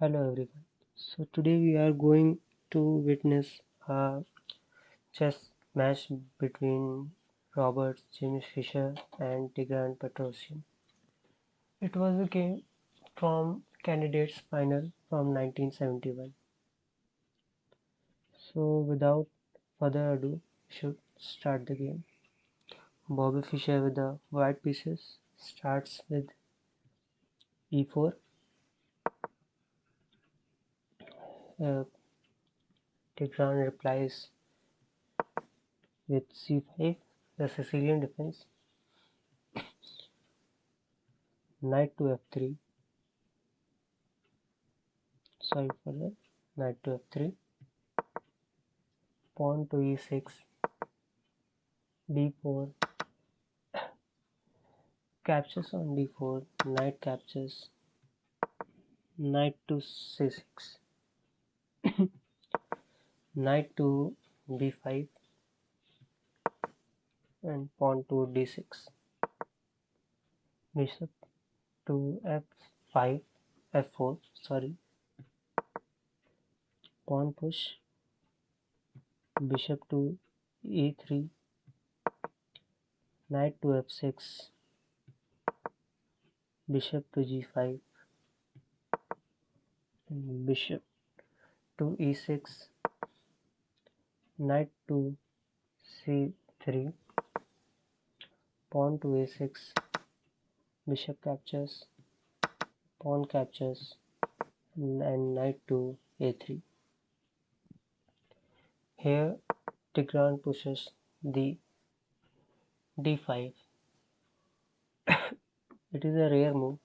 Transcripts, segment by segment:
Hello everyone. So today we are going to witness a chess match between Robert James Fischer and Tigran Petrosian. It was a game from candidates final from 1971. So without further ado, we should start the game. Bobby Fischer with the white pieces starts with e4. Uh, Tigran replies with c5, the Sicilian defense. Knight to f3. Sorry for that. Knight to f3. Pawn to e6. d4. Captures on d4. Knight captures. Knight to c6. Knight to b5 and pawn to d6. Bishop to f5, f4. Sorry. Pawn push. Bishop to e3. Knight to f6. Bishop to g5. And bishop to e6. Knight to c3. Pawn to a6. Bishop captures. Pawn captures. And knight to a3. Here Tigran pushes the d5. It is a rare move,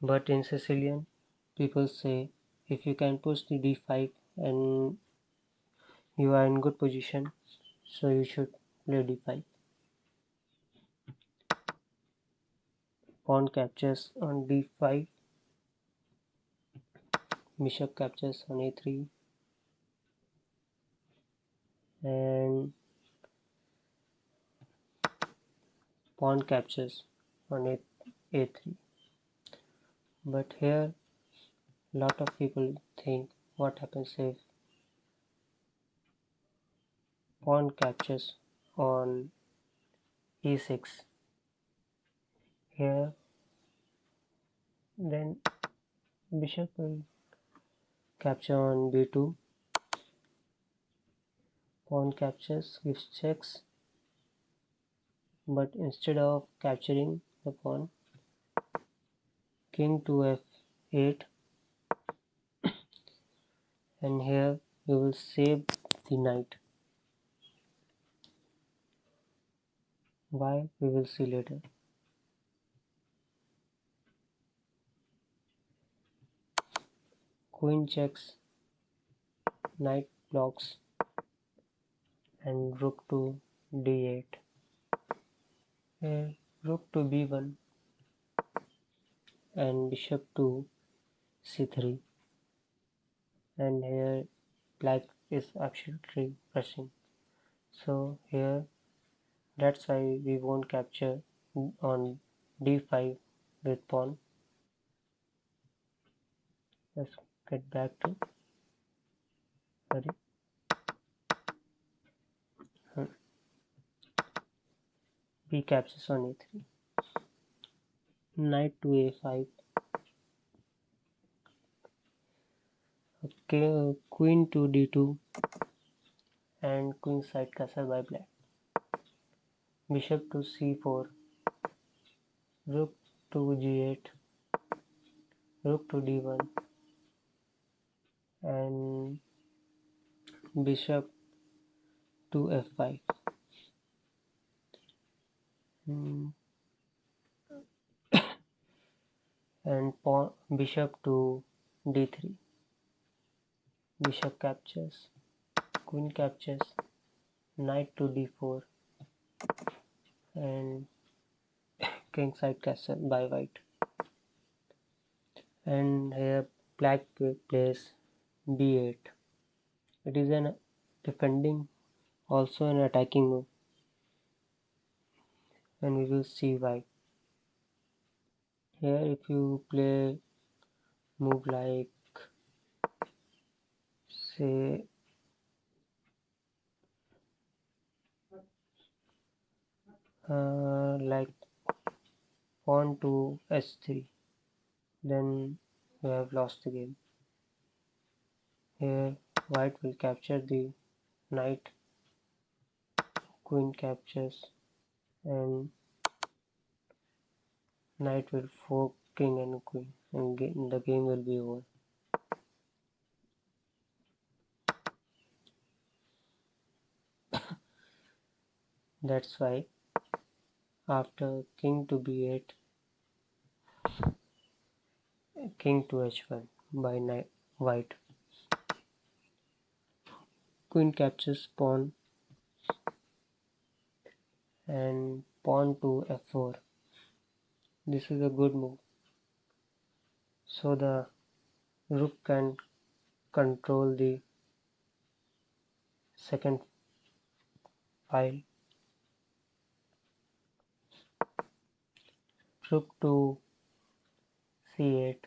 but in Sicilian people say if you can push the d5 and you are in good position, so you should play d5. Pawn captures on d5. Bishop captures on a3 and pawn captures on a3. But here lot of people think what happens if pawn captures on e6. Here then bishop will capture on b2. Pawn captures, gives checks, but instead of capturing the pawn, king to f8, and here we will save the knight. Why, we will see later. Queen checks, knight blocks, and rook to d8. Here rook to b1 and bishop to c3, and here black is absolutely pressing. So here that's why we won't capture on d5 with pawn. Let's get back to sorry. B captures on a3. Knight to a5. Okay, queen to d2 and queen side castle by black. Bishop to c4. Rook to g8. Rook to d1 and bishop to f5. And pawn bishop to d3. Bishop captures. Queen captures. Knight to d4 and king side castle by white. And here black plays b8. It is an defending, also an attacking move, and we will see why. Here if you play move like say like pawn to h3, then we have lost the game. Here white will capture the knight, queen captures, and knight will fork king and queen, and the game will be over. That's why after king to b8, king to h1 by white, queen captures pawn and pawn to f4. This is a good move, so the rook can control the second file. Rook to c8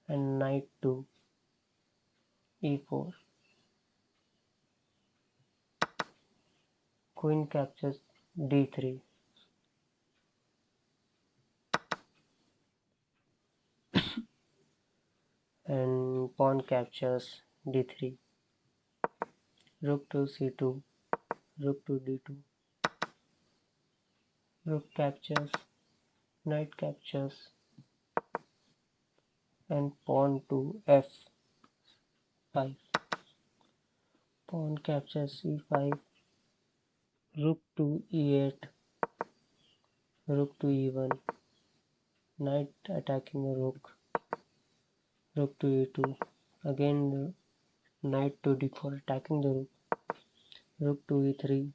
and knight to e4. Queen captures d3 and pawn captures d3. Rook to c2, rook to d2, rook captures, knight captures, and pawn to f5. Pawn captures e5, rook to e8, rook to e1, knight attacking the rook, rook to e2, again knight to d4 attacking the rook, rook to e3,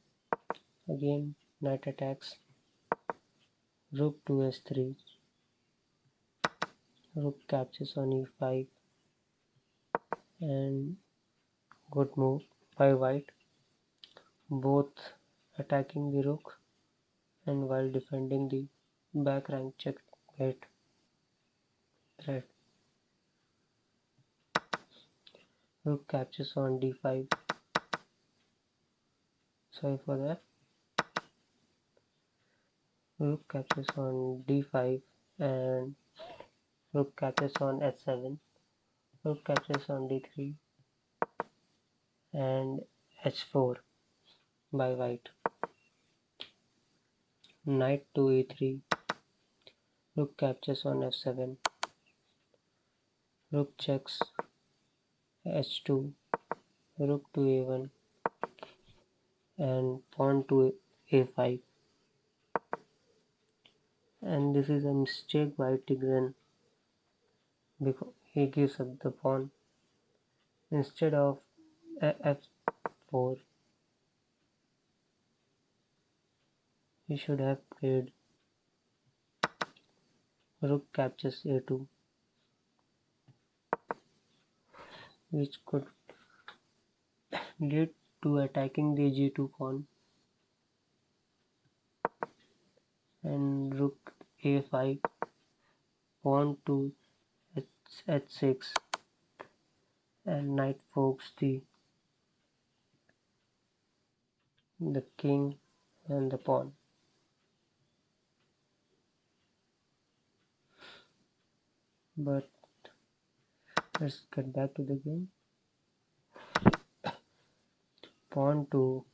again knight attacks, rook to s3, rook captures on e5, and good move by white, both attacking the rook and while defending the back rank checkmate threat. Rook captures on d5, sorry for that, rook captures on d5 and rook captures on h7, rook captures on d3 and h4 by white, knight to e3, rook captures on f7, rook checks h2, rook to a1 and pawn to a5. And this is a mistake by Tigran because he gives up the pawn. Instead of f4, he should have played rook captures a2, which could lead to attacking the g2 pawn, and rook a5, pawn to h6, and knight forks the king and the pawn. But let's get back to the game. Pawn to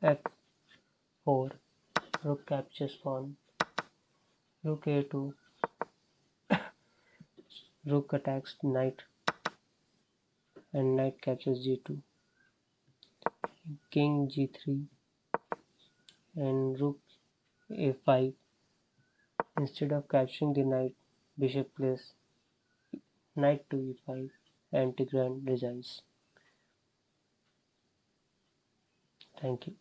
f4, rook captures pawn, rook a2, rook attacks knight, and knight captures g2, king g3, and rook a5. Instead of capturing the knight, bishop plays knight to e5, and Tigran resigns. Thank you.